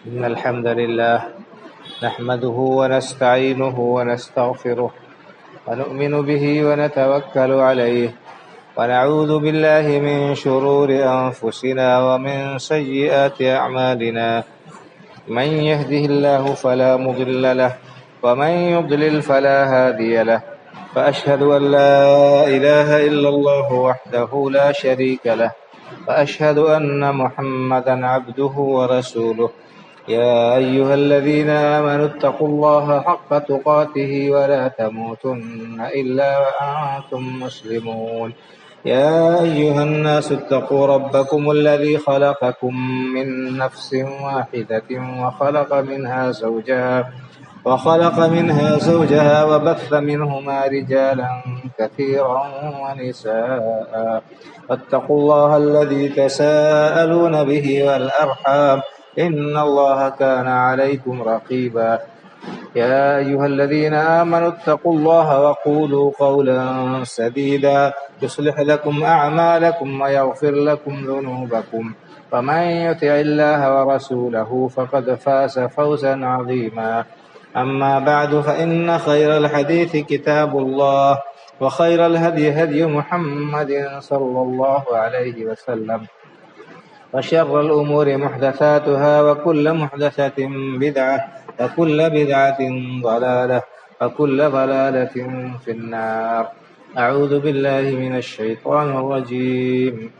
إن الحمد لله نحمده ونستعينه ونستغفره ونؤمن به ونتوكل عليه ونعوذ بالله من شرور أنفسنا ومن سيئات أعمالنا من يهده الله فلا مضل له ومن يضلل فلا هادي له فأشهد أن لا إله إلا الله وحده لا شريك له وأشهد أن محمدا عبده ورسوله يا أيها الذين آمنوا اتقوا الله حق تقاته ولا تموتن إلا وأنتم مسلمون يا أيها الناس اتقوا ربكم الذي خلقكم من نفس واحدة وخلق منها زوجها وبث منهما رجالا كثيرا ونساء واتقوا الله الذي تساءلون به والأرحام إن الله كان عليكم رقيبا يا أيها الذين آمنوا اتقوا الله وقولوا قولا سديدا يصلح لكم أعمالكم ويغفر لكم ذنوبكم ومن يطع الله ورسوله فقد فاز فوزا عظيما أما بعد فإن خير الحديث كتاب الله وخير الهدي هدي محمد صلى الله عليه وسلم وشر الأمور محدثاتها وكل محدثة بدعة وكل بدعة ضلالة وكل ضلالة في النار أعوذ بالله من الشيطان الرجيم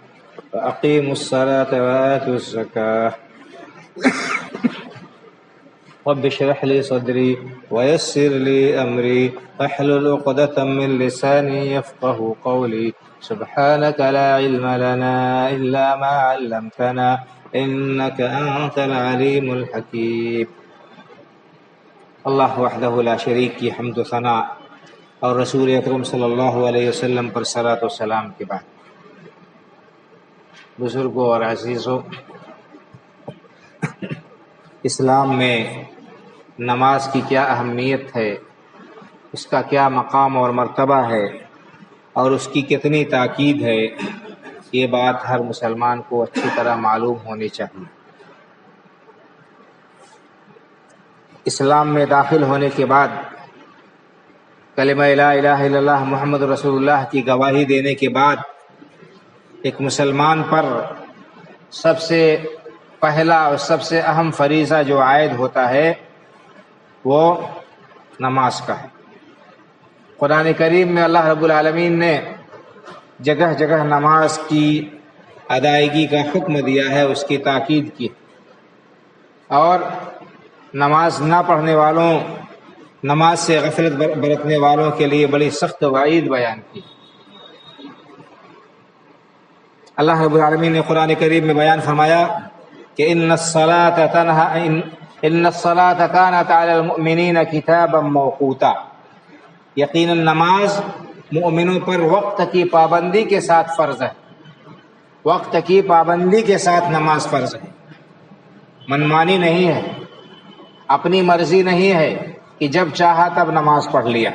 فأقيموا الصلاة وآتوا الزكاة رب اشرح لي صدري ويسر لي أمري واحلل عقدة من لساني يفقه قولي سبحانك لا علم لنا إلا ما علمتنا إنك أنت العليم الحكيم. اللہ وحدہ لا شریک کی حمد و ثناء اور رسول اکرم صلی اللہ علیہ وسلم پر صلاۃ و سلام کے بعد، بزرگوں اور عزیزوں، اسلام میں نماز کی کیا اہمیت ہے، اس کا کیا مقام اور مرتبہ ہے اور اس کی کتنی تاکید ہے، یہ بات ہر مسلمان کو اچھی طرح معلوم ہونی چاہیے۔ اسلام میں داخل ہونے کے بعد کلمہ لا الہ الا اللہ محمد رسول اللہ کی گواہی دینے کے بعد ایک مسلمان پر سب سے پہلا اور سب سے اہم فریضہ جو عائد ہوتا ہے وہ نماز کا ہے۔ قرآن کریم میں اللہ رب العالمین نے جگہ جگہ نماز کی ادائیگی کا حکم دیا ہے، اس کی تاکید کی، اور نماز نہ پڑھنے والوں، نماز سے غفلت برتنے والوں کے لیے بڑی سخت وعید بیان کی۔ اللہ رب العالمین نے قرآن کریم میں بیان فرمایا کہ ان الصلاۃ کانت علی المؤمنین کتابا موقوتا، یقیناً نماز مومنوں پر وقت کی پابندی کے ساتھ فرض ہے، وقت کی پابندی کے ساتھ نماز فرض ہے، منمانی نہیں ہے، اپنی مرضی نہیں ہے کہ جب چاہا تب نماز پڑھ لیا،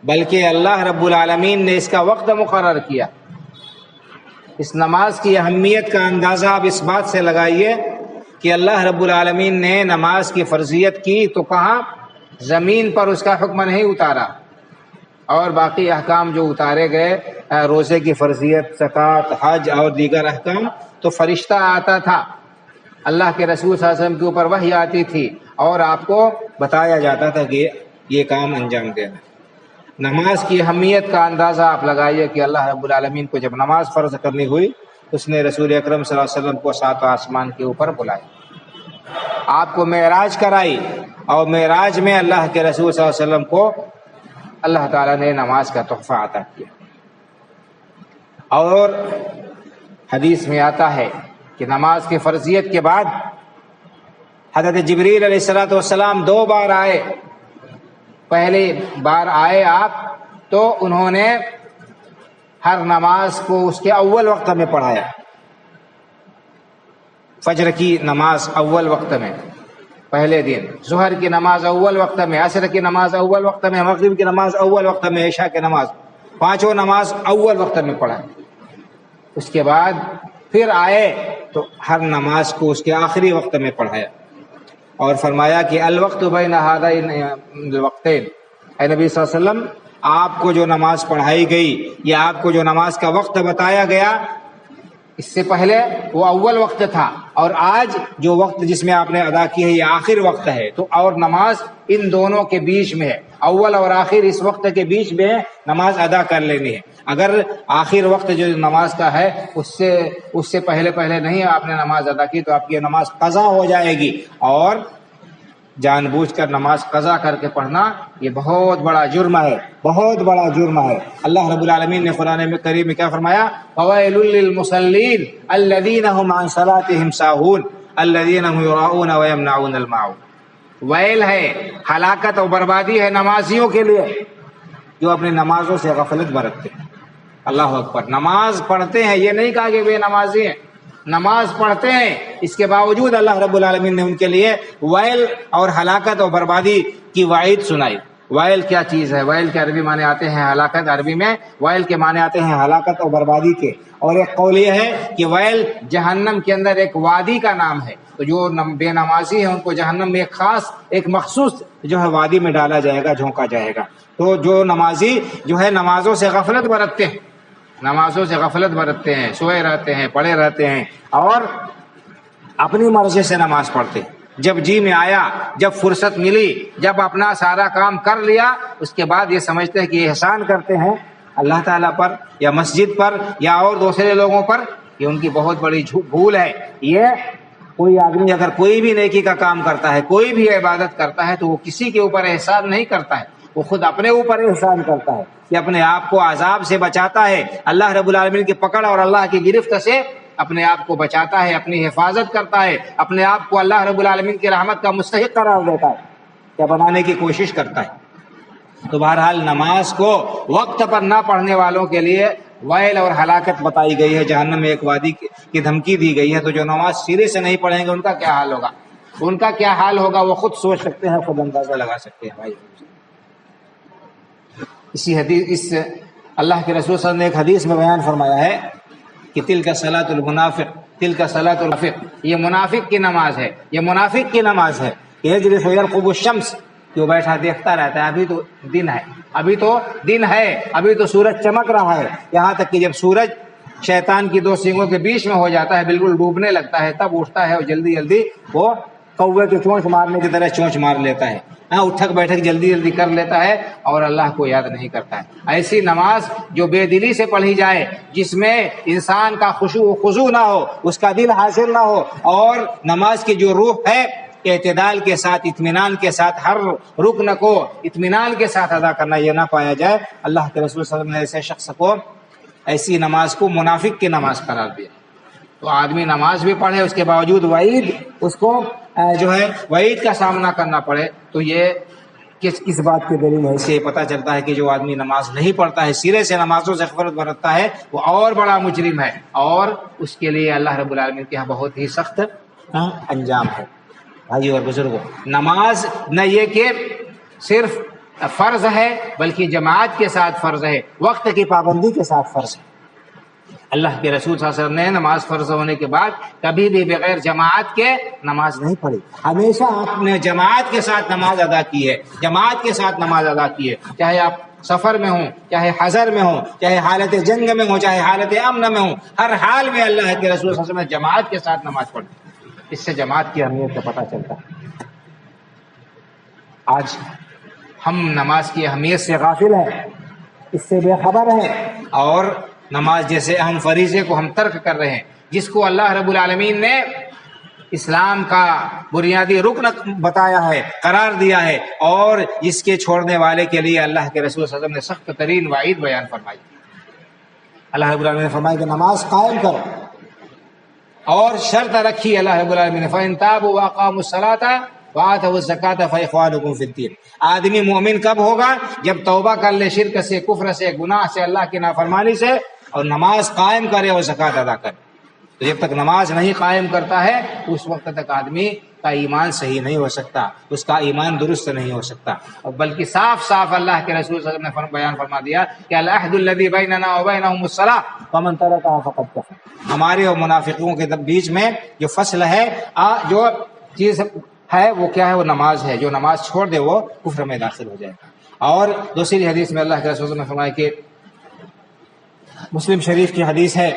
بلکہ اللہ رب العالمین نے اس کا وقت مقرر کیا۔ اس نماز کی اہمیت کا اندازہ آپ اس بات سے لگائیے کہ اللہ رب العالمین نے نماز کی فرضیت کی تو کہاں زمین پر اس کا حکم نہیں اتارا، اور باقی احکام جو اتارے گئے، روزے کی فرضیت، زکوٰۃ، حج اور دیگر احکام، تو فرشتہ آتا تھا، اللہ کے رسول صلی اللہ علیہ وسلم کے اوپر وحی آتی تھی اور آپ کو بتایا جاتا تھا کہ یہ کام انجام دینا۔ نماز کی اہمیت کا اندازہ آپ لگائیے کہ اللہ رب العالمین کو جب نماز فرض کرنی ہوئی، اس نے رسول اکرم صلی اللہ علیہ وسلم کو ساتوں آسمان کے اوپر بلایا، آپ کو معراج کرائی، اور معراج میں اللہ کے رسول صلی اللہ علیہ وسلم کو اللہ تعالیٰ نے نماز کا تحفہ عطا کیا۔ اور حدیث میں آتا ہے کہ نماز کی فرضیت کے بعد حضرت جبریل علیہ الصلوۃ والسلام 2 بار آئے۔ پہلی بار آئے آپ تو انہوں نے ہر نماز کو اس کے اول وقت میں پڑھایا، فجر کی نماز اول وقت میں پہلے دن، ظہر کی نماز اول وقت میں، عصر کی نماز اول وقت میں، مغرب کی نماز اول وقت میں، عشاء کی نماز، 5 نماز اول وقت میں پڑھا۔ اس کے بعد پھر آئے تو ہر نماز کو اس کے آخری وقت میں پڑھایا اور فرمایا کہ الوقت بین ہذین الوقتین، اے نبی صلی اللہ علیہ وسلم آپ کو جو نماز پڑھائی گئی یا آپ کو جو نماز کا وقت بتایا گیا، اس سے پہلے وہ اول وقت تھا، اور آج جو وقت جس میں آپ نے ادا کی ہے یہ آخر وقت ہے، تو اور نماز ان دونوں کے بیچ میں ہے، اول اور آخر اس وقت کے بیچ میں نماز ادا کر لینی ہے۔ اگر آخر وقت جو نماز کا ہے اس سے پہلے نہیں آپ نے نماز ادا کی تو آپ کی نماز قضا ہو جائے گی، اور جان بوجھ کر نماز قضا کر کے پڑھنا یہ بہت بڑا جرم ہے، بہت بڑا جرم ہے۔ اللہ رب العالمین نے قرآن کریم میں کیا فرمایا؟ فویل للمصلین الذین هم عن صلاتهم ساہون الذین هم یراؤون ویمنعون الماعون۔ ویل ہے، ہلاکت اور بربادی ہے نمازیوں کے لیے جو اپنی نمازوں سے غفلت برتتے ہیں۔ اللہ اکبر، نماز پڑھتے ہیں، یہ نہیں کہا کہ بے نمازی ہیں، نماز پڑھتے ہیں، اس کے باوجود اللہ رب العالمین نے ان کے لیے ویل اور ہلاکت اور بربادی کی وعید سنائی۔ ویل کیا چیز ہے؟ ویل کے عربی معنی آتے ہیں ہلاکت، عربی میں ویل کے معنی آتے ہیں ہلاکت اور بربادی کے، اور ایک قول یہ ہے کہ ویل جہنم کے اندر ایک وادی کا نام ہے، تو جو بے نمازی ہیں ان کو جہنم میں ایک خاص ایک مخصوص جو ہے وادی میں ڈالا جائے گا، جھونکا جائے گا۔ تو جو نمازی جو ہے نمازوں سے غفلت برتتے ہیں، نمازوں سے غفلت برتتے ہیں، سوئے رہتے ہیں، پڑے رہتے ہیں، اور اپنی مرضی سے نماز پڑھتے ہیں، جب جی میں آیا، جب فرصت ملی، جب اپنا سارا کام کر لیا، اس کے بعد یہ سمجھتے ہیں کہ یہ احسان کرتے ہیں اللہ تعالیٰ پر یا مسجد پر یا اور دوسرے لوگوں پر، یہ ان کی بہت بڑی بھول ہے۔ یہ کوئی آدمی اگر کوئی بھی نیکی کا کام کرتا ہے، کوئی بھی عبادت کرتا ہے، تو وہ کسی کے اوپر احسان نہیں کرتا ہے، وہ خود اپنے اوپر احسان کرتا ہے کہ اپنے آپ کو عذاب سے بچاتا ہے، اللہ رب العالمین کی پکڑ اور اللہ کی گرفت سے اپنے آپ کو بچاتا ہے، اپنی حفاظت کرتا ہے، اپنے آپ کو اللہ رب العالمین کی رحمت کا مستحق قرار دیتا ہے یا بنانے کی کوشش کرتا ہے۔ تو بہرحال نماز کو وقت پر نہ پڑھنے والوں کے لیے ویل اور ہلاکت بتائی گئی ہے، جہنم میں ایک وادی کی دھمکی دی گئی ہے۔ تو جو نماز سرے سے نہیں پڑھیں گے ان کا کیا حال ہوگا، ان کا کیا حال ہوگا وہ خود سوچ سکتے ہیں، خود اندازہ لگا سکتے ہیں بھائی۔ اسی حدیث اس اللہ کے رسول صلی اللہ علیہ وسلم نے ایک حدیث میں بیان فرمایا ہے کہ تلک صلاۃ المنافق، تلک صلاۃ المنافق، یہ منافق کی نماز ہے، یہ منافق کی نماز ہے۔ یجلس یرقب الشمس، جو بیٹھا دیکھتا رہتا ہے، ابھی تو دن ہے، ابھی تو دن ہے، ابھی تو سورج چمک رہا ہے، یہاں تک کہ جب سورج شیطان کی دو سینگوں کے بیچ میں ہو جاتا ہے، بالکل ڈوبنے لگتا ہے، تب اٹھتا ہے اور جلدی جلدی وہ کوے کے چونچ مارنے کی طرح چونچ مار لیتا ہے، اٹھک بیٹھک جلدی جلدی کر لیتا ہے اور اللہ کو یاد نہیں کرتا ہے۔ ایسی نماز جو بے دلی سے پڑھی جائے، جس میں انسان کا خشوع و خضوع نہ ہو، اس کا دل حاضر نہ ہو، اور نماز کی جو روح ہے اعتدال کے ساتھ، اطمینان کے ساتھ ہر رکن کو اطمینان کے ساتھ ادا کرنا، یہ نہ پایا جائے، اللہ کے رسول صلی اللہ علیہ وسلم نے ایسے شخص کو، ایسی نماز کو منافق کی نماز قرار دیا۔ تو آدمی نماز بھی پڑھے، اس کے باوجود وعید اس کو جو ہے وعید کا سامنا کرنا پڑے، تو یہ کس بات کی دلیل ہے؟ اس سے پتہ چلتا ہے کہ جو آدمی نماز نہیں پڑھتا ہے، سرے سے نمازوں سے غفلت برتتا ہے، وہ اور بڑا مجرم ہے، اور اس کے لیے اللہ رب العالمین کے یہاں بہت ہی سخت انجام ہے۔ بھائیو اور بزرگوں، نماز نہ یہ کہ صرف فرض ہے، بلکہ جماعت کے ساتھ فرض ہے، وقت کی پابندی کے ساتھ فرض ہے۔ اللہ کے رسول صلی اللہ علیہ وسلم نے نماز فرض ہونے کے بعد کبھی بھی بغیر جماعت کے نماز نہیں پڑھی، ہمیشہ آپ نے جماعت کے ساتھ نماز ادا کی ہے، جماعت کے ساتھ نماز ادا کی ہے، چاہے آپ سفر میں ہوں، چاہے حضر میں ہوں، چاہے حالت جنگ میں ہوں، چاہے حالت امن میں ہوں، ہر حال میں اللہ کے رسول صلی اللہ علیہ وسلم نے جماعت کے ساتھ نماز پڑھی۔ اس سے جماعت کی اہمیت کا پتہ چلتا ہے۔ آج ہم نماز کی اہمیت سے غافل ہیں، اس سے بے خبر ہیں، اور نماز جیسے اہم فریضے کو ہم ترک کر رہے ہیں، جس کو اللہ رب العالمین نے اسلام کا بنیادی رکن بتایا ہے، قرار دیا ہے، اور اس کے چھوڑنے والے کے لیے اللہ کے رسول صلی اللہ علیہ وسلم نے سخت ترین وعید بیان فرمائی۔ اللہ رب العالمین نے فرمایا کہ نماز قائم کرو، اور شرط رکھی اللہ رب العالمین نے فَإِن تَابُوا وَأَقَامُوا الصَّلَاةَ وَآتَوُا الزَّكَاةَ فَإِخْوَانُكُمْ فِي الدِّينِ۔ آدمی مومن کب ہوگا؟ جب توبہ کر لے شرک سے، کفر سے، گناہ سے، اللہ کی نافرمانی سے، اور نماز قائم کرے اور زکوٰۃ ادا کرے۔ تو جب تک نماز نہیں قائم کرتا ہے اس وقت تک آدمی کا ایمان صحیح نہیں ہو سکتا، اس کا ایمان درست نہیں ہو سکتا. اور بلکہ صاف صاف اللہ کے رسول صلی اللہ علیہ وسلم نے بیان فرما دیا کہ العہد الذی بیننا وبینہم الصلاۃ فمن ترکھا فقد کفر. ہمارے اور منافقوں کے بیچ میں جو فصل ہے، جو چیز ہے وہ کیا ہے؟ وہ نماز ہے. جو نماز چھوڑ دے وہ کفر میں داخل ہو جائے گا. اور دوسری حدیث میں اللہ کے رسول نے فرمایا کہ مسلم شریف کی حدیث ہے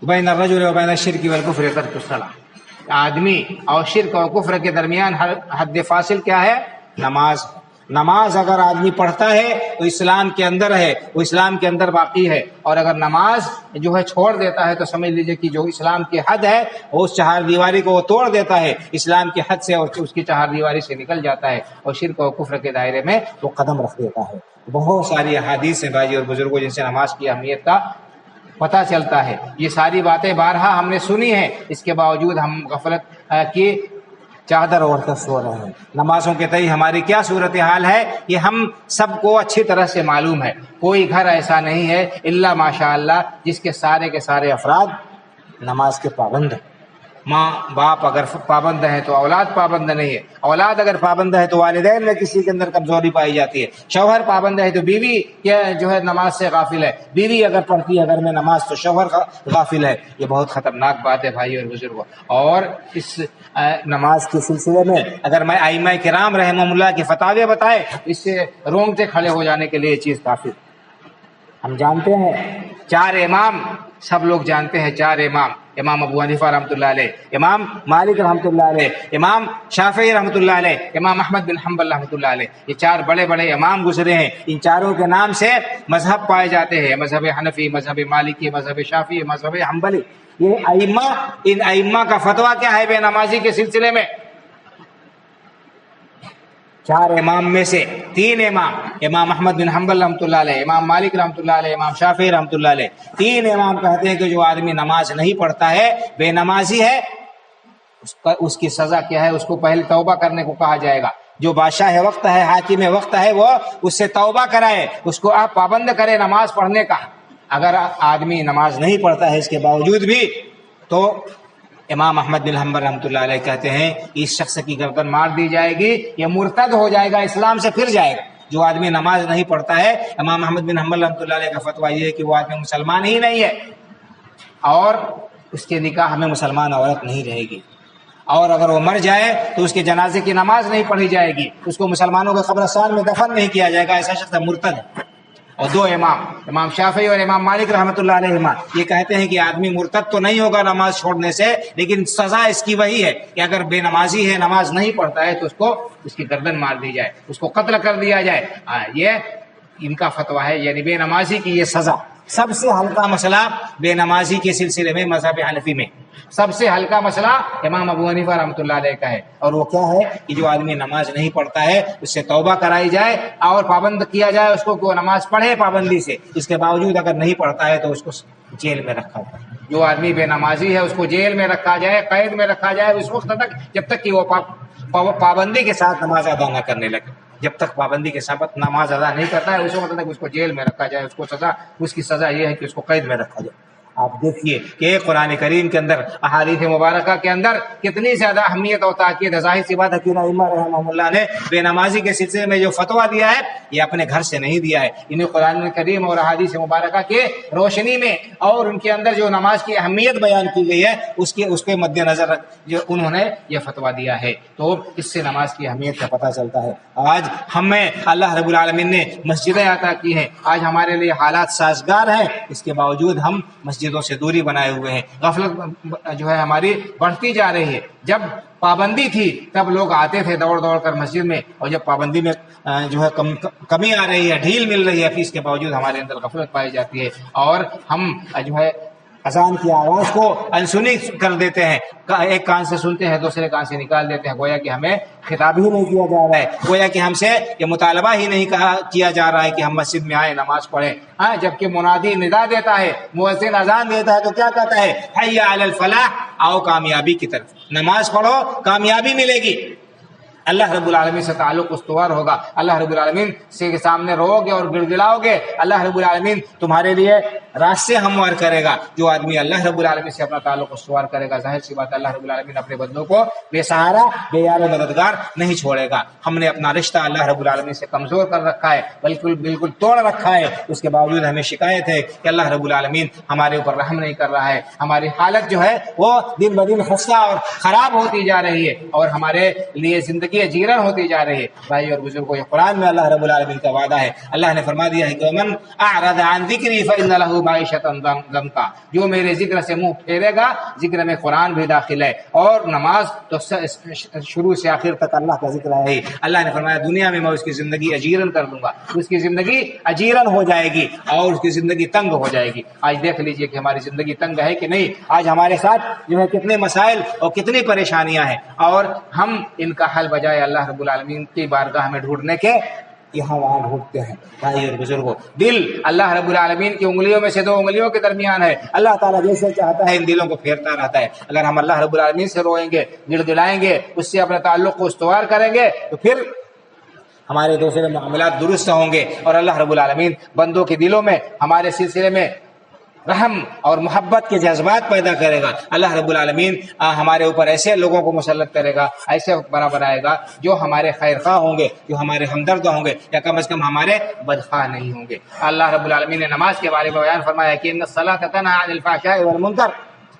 بین الرجل و بین الشرک والکفر ترک الصلاۃ. آدمی اور شرک اور کفر کے درمیان حد فاصل کیا ہے؟ نماز. نماز اگر آدمی پڑھتا ہے تو اسلام کے اندر ہے، وہ اسلام کے اندر باقی ہے. اور اگر نماز جو ہے چھوڑ دیتا ہے تو سمجھ لیجئے کہ جو اسلام کی حد ہے وہ اس چہار دیواری کو وہ توڑ دیتا ہے، اسلام کی حد سے اور اس کی چہار دیواری سے نکل جاتا ہے اور شرک اور کفر کے دائرے میں وہ قدم رکھ دیتا ہے. بہت ساری احادیث ہیں بھائی اور بزرگوں جن سے نماز کی اہمیت کا پتہ چلتا ہے. یہ ساری باتیں بارہا ہم نے سنی ہیں، اس کے باوجود ہم غفلت کی چادر اوڑھ کر سو رہے ہیں. نمازوں کے تئیں ہماری کیا صورتحال ہے یہ ہم سب کو اچھی طرح سے معلوم ہے. کوئی گھر ایسا نہیں ہے الا ماشاء اللہ جس کے سارے افراد نماز کے پابند ہیں. ماں باپ اگر پابند ہیں تو اولاد پابند نہیں ہے، اولاد اگر پابند ہے تو والدین میں کسی کے اندر کمزوری پائی جاتی ہے، شوہر پابند ہے تو بیوی جو ہے نماز سے غافل ہے، بیوی اگر پڑھتی ہے اگر میں نماز تو شوہر غافل ہے. یہ بہت خطرناک بات ہے بھائی اور بزرگوں. اور اس نماز کے سلسلے میں اگر میں ائمہ کرام رحمہم اللہ کے فتاوی بتائے اس سے رونگٹے کھڑے ہو جانے کے لیے یہ چیز کافی. ہم جانتے ہیں 4 امام، سب لوگ جانتے ہیں 4 امام: امام ابو حنیفہ رحمۃ اللہ علیہ، امام مالک رحمۃ اللہ علیہ، امام شافعی رحمۃ اللہ علیہ، امام احمد بن حنبل رحمۃ اللہ علیہ. یہ 4 بڑے بڑے امام گزرے ہیں. ان چاروں کے نام سے مذہب پائے جاتے ہیں: مذہب حنفی، مذہب مالکی، مذہب شافعی، مذہب حنبلی. یہ ائمہ، ان ائمہ کا فتویٰ کیا ہے بے نمازی کے سلسلے میں؟ 4 امام میں سے 3 امام: امام احمد بن حنبل رحمۃ اللہ علیہ، امام مالک رحمۃ اللہ علیہ، امام شافعی رحمۃ اللہ علیہ. 3 امام کہتے ہیں کہ جو آدمی نماز نہیں پڑھتا ہے، بے نمازی ہے، اس کی سزا کیا ہے؟ اس کو پہلے توبہ کرنے کو کہا جائے گا. جو بادشاہ وقت ہے، حاکم وقت ہے، وہ اس سے توبہ کرائے، اس کو آپ پابند کرے نماز پڑھنے کا. اگر آدمی نماز نہیں پڑھتا ہے اس کے باوجود بھی تو امام احمد بن حنبل رحمۃ اللہ علیہ کہتے ہیں اس شخص کی گردن مار دی جائے گی، یہ مرتد ہو جائے گا، اسلام سے پھر جائے گا. جو آدمی نماز نہیں پڑھتا ہے، امام احمد بن حنبل رحمۃ اللہ علیہ کا فتویٰ یہ ہے کہ وہ آدمی مسلمان ہی نہیں ہے اور اس کے نکاح میں مسلمان عورت نہیں رہے گی. اور اگر وہ مر جائے تو اس کے جنازے کی نماز نہیں پڑھی جائے گی، اس کو مسلمانوں کے قبرستان میں دفن نہیں کیا جائے گا. ایسا شخص مرتد ہے. اور 2 امام، امام شافعی اور امام مالک رحمۃ اللہ علیہ، یہ کہتے ہیں کہ آدمی مرتد تو نہیں ہوگا نماز چھوڑنے سے، لیکن سزا اس کی وہی ہے کہ اگر بے نمازی ہے، نماز نہیں پڑھتا ہے تو اس کی گردن مار دی جائے، اس کو قتل کر دیا جائے. یہ ان کا فتویٰ ہے، یعنی بے نمازی کی یہ سزا. سب سے ہلکا مسئلہ بے نمازی کے سلسلے میں مذہب حنفی میں سب سے ہلکا مسئلہ امام ابو حنیفہ رحمۃ اللہ علیہ کا ہے. اور وہ کیا ہے کہ جو آدمی نماز نہیں پڑھتا ہے اس سے توبہ کرائی جائے اور پابند کیا جائے اس کو کہ وہ نماز پڑھے پابندی سے. اس کے باوجود اگر نہیں پڑھتا ہے تو اس کو جیل میں رکھا جائے. جو آدمی بے نمازی ہے اس کو جیل میں رکھا جائے، قید میں رکھا جائے اس وقت تک جب تک کہ وہ پابندی کے ساتھ نماز ادا نہ کرنے لگے. جب تک پابندی کے ساتھ نماز ادا نہیں کرتا ہے اس وقت تک اس کو جیل میں رکھا جائے. اس کی سزا یہ ہے کہ اس کو قید میں رکھا جائے. آپ دیکھیے کہ قرآن کریم کے اندر، احادیث مبارکہ کے اندر کتنی زیادہ اہمیت اور تاکید ہے. ظاہر سی بات ہے کہ ائمہ رحمہم اللہ نے بے نمازی کے سلسلے میں جو فتویٰ دیا ہے یہ اپنے گھر سے نہیں دیا ہے، انہیں قرآن کریم اور احادیث مبارکہ کے روشنی میں اور ان کے اندر جو نماز کی اہمیت بیان کی گئی ہے اس کے مد نظر جو انہوں نے یہ فتویٰ دیا ہے. تو اس سے نماز کی اہمیت کا پتہ چلتا ہے. آج ہمیں اللہ رب العالمین نے مسجدیں عطا کی ہیں، آج ہمارے لیے حالات سازگار ہیں، اس کے باوجود ہم مسجدوں سے دوری بنائے ہوئے ہیں. غفلت جو ہے ہماری بڑھتی جا رہی ہے. جب پابندی تھی تب لوگ آتے تھے دوڑ دوڑ کر مسجد میں، اور جب پابندی میں جو ہے کمی آ رہی ہے، ڈھیل مل رہی ہے، پھر اس کے باوجود ہمارے اندر غفلت پائی جاتی ہے اور ہم جو ہے اذان کی آواز کو انسنی کر دیتے ہیں. ایک کان سے سنتے ہیں دوسرے کان سے نکال دیتے ہیں، گویا کہ ہمیں خطاب ہی نہیں کیا جا رہا ہے، گویا کہ ہم سے یہ مطالبہ ہی نہیں کیا جا رہا ہے کہ ہم مسجد میں آئیں نماز پڑھیں. جبکہ منادی ندا دیتا ہے، مؤذن اذان دیتا ہے تو کیا کہتا ہے؟ حی علی الفلاح، آؤ کامیابی کی طرف، نماز پڑھو کامیابی ملے گی. اللہ رب العالمین سے تعلق استوار ہوگا، اللہ رب العالمین سے کے سامنے رو گے اور گڑ گڑاؤ گے، اللہ رب العالمین تمہارے لیے راستے ہموار کرے گا۔ جو آدمی اللہ رب العالمین سے اپنا تعلق استوار کرے گا، ظاہر سی بات اللہ رب العالمین اپنے بندوں کو بے سہارا بے یار و مددگار نہیں چھوڑے گا۔ ہم نے اپنا رشتہ اللہ رب العالمین سے کمزور کر رکھا ہے، بالکل توڑ رکھا ہے، اس کے باوجود ہمیں شکایت ہے کہ اللہ رب العالمین ہمارے اوپر رحم نہیں کر رہا ہے، ہماری حالت جو ہے وہ دن بدن خستہ اور خراب ہوتی جا رہی ہے اور ہمارے لیے زندگی جیرن ہوتی جا رہی ہے۔ بھائی اور بزرگوں، یہ قرآن میں اللہ رب العالمین کا وعدہ ہے، اللہ نے فرما دیا ہے کہ من اعرض عن ذکری فإن له معیشۃ ضنکا، جو میرے ذکر سے منہ پھیرے گا، ذکر میں قرآن بھی داخل ہے اور نماز تو شروع سے آخر تک اللہ کا ذکر ہے۔ اللہ نے فرمایا دنیا میں اس کی زندگی اجیرن کر دوں گا، اس کی زندگی اجیرن ہو جائے گی اور اس کی زندگی تنگ ہو جائے گی۔ آج دیکھ لیجئے کہ ہماری زندگی تنگ ہے کہ نہیں، آج ہمارے ساتھ جو ہے کتنے مسائل اور کتنی پریشانیاں ہیں اور ہم ان کا حل بجائے اللہ رب العالمین کی بارگاہ میں ڈھونڈنے کے یہاں وہاں ڈھونڈتے ہیں۔ بھائی اور بزرگوں، دل اللہ رب العالمین کی انگلیوں میں سے دو انگلیوں کے درمیان ہے، اللہ تعالیٰ جیسے چاہتا ہے ان دلوں کو پھیرتا رہتا ہے۔ اگر ہم اللہ رب العالمین سے روئیں گے، گڑ گڑائیں گے، اس سے اپنے تعلق کو استوار کریں گے تو پھر ہمارے دوسرے معاملات درست ہوں گے اور اللہ رب العالمین بندوں کے دلوں میں ہمارے سلسلے میں رحم اور محبت کے جذبات پیدا کرے گا۔ اللہ رب العالمین ہمارے اوپر ایسے لوگوں کو مسلط کرے گا، ایسے حکمراں بنائے گا جو ہمارے خیر خواہ ہوں گے، جو ہمارے ہمدرد ہوں گے، یا کم از کم ہمارے بدخواہ نہیں ہوں گے۔ اللہ رب العالمین نے نماز کے بارے میں بیان فرمایا کہ ان الصلاۃ تنہی عن الفحشاء والمنکر،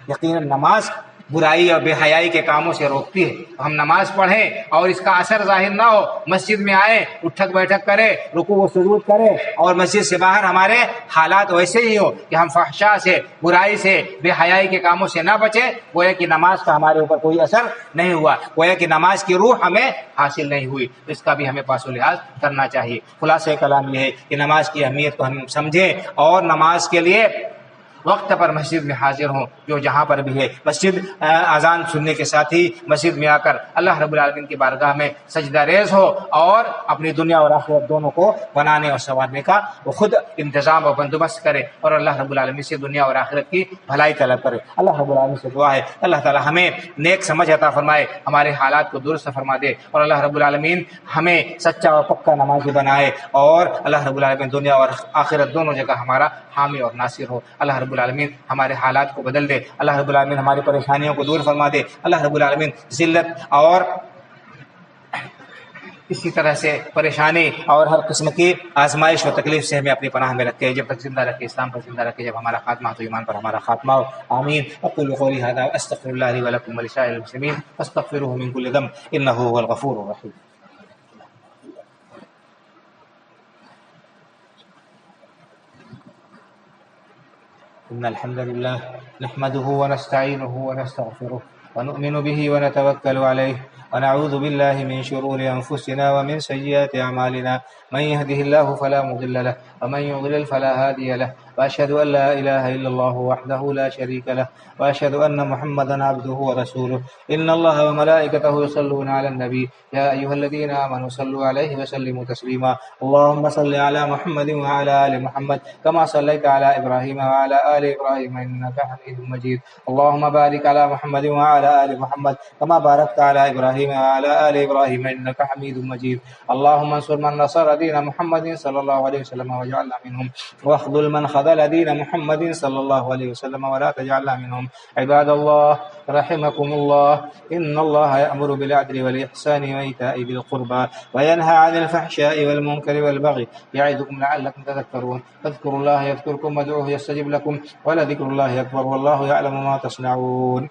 یقیناً نماز برائی اور بے حیائی کے کاموں سے روکتی ہے۔ ہم نماز پڑھیں اور اس کا اثر ظاہر نہ ہو، مسجد میں آئیں، اٹھک بیٹھک کریں، رکوع و سجود کریں اور مسجد سے باہر ہمارے حالات ویسے ہی ہو کہ ہم فحشاء سے، برائی سے، بے حیائی کے کاموں سے نہ بچیں، گویا کہ نماز کا ہمارے اوپر کوئی اثر نہیں ہوا، گویا کہ نماز کی روح ہمیں حاصل نہیں ہوئی۔ اس کا بھی ہمیں پاس و لحاظ کرنا چاہیے۔ خلاصہ کلام یہ ہے کہ نماز کی اہمیت کو ہم سمجھیں اور نماز کے لیے وقت پر مسجد میں حاضر ہوں، جو جہاں پر بھی ہے۔ مسجد اذان سننے کے ساتھ ہی مسجد میں آ کر اللہ رب العالمین کی بارگاہ میں سجدہ ریز ہو اور اپنی دنیا اور آخرت دونوں کو بنانے اور سنوارنے کا وہ خود انتظام اور بندوبست کرے اور اللہ رب العالمین سے دنیا اور آخرت کی بھلائی طلب کرے۔ اللہ رب العالمین سے دعا ہے اللہ تعالی ہمیں نیک سمجھ عطا فرمائے، ہمارے حالات کو درست فرما دے اور اللہ رب العالمین ہمیں سچا اور پکا نمازی بنائے اور اللہ رب العالمین دنیا اور آخرت دونوں جگہ ہمارا حامی اور ناصر ہو۔ اللہ رب العالمین ہمارے حالات کو بدل دے، اللہ رب العالمین ہماری پریشانیوں کو دور فرما دے، اللہ رب العالمین ذلت اور اسی طرح سے پریشانی اور ہر قسم کی آزمائش و تکلیف سے ہمیں اپنی پناہ میں رکھے، جب تک زندہ رکھے، اسلام پر زندہ رکھے، جب ہمارا خاتمہ تو ایمان پر ہمارا خاتمہ ہو۔ آمین۔ اقول قولی ھذا واستغفر اللہ لی ولکم ولسائر المسلمین فاستغفروہ من کل ذنب انہ هو الغفور الرحیم۔ إن الحمد لله نحمده ونستعينه ونستغفره ونؤمن به ونتوكل عليه ونعوذ بالله من شرور أنفسنا ومن سيئات أعمالنا، من يهده الله فلا مضل له ومن يضلل فلا هادي له، وأشهد أن لا إله إلا الله وحده لا شريك له، وأشهد أن محمدا عبده ورسوله۔ إن الله وملائكته يصلون على النبي يا أيها الذين آمنوا صلوا عليه وسلموا تسليما۔ اللهم صل على محمد وعلى آل محمد كما صليت على إبراهيم وعلى آل إبراهيم إنك حميد مجيد۔ اللهم بارك على محمد وعلى آل محمد كما باركت على إبراهيم وعلى آل إبراهيم إنك حميد مجيد۔ اللهم انصر من نصر دين محمد صلى الله عليه وسلم واجعلنا منهم، واخذل من خذل دين محمد صلى الله عليه وسلم ولا تجعلنا منهم۔ عباد الله رحمكم الله، إن الله يأمر بالعدل والإحسان وإيتاء ذي القربى وينهى عن الفحشاء والمنكر والبغي يعظكم لعلكم تذكرون۔ فاذكروا الله يذكركم وادعوه يستجب لكم ولذكر الله أكبر والله يعلم ما تصنعون۔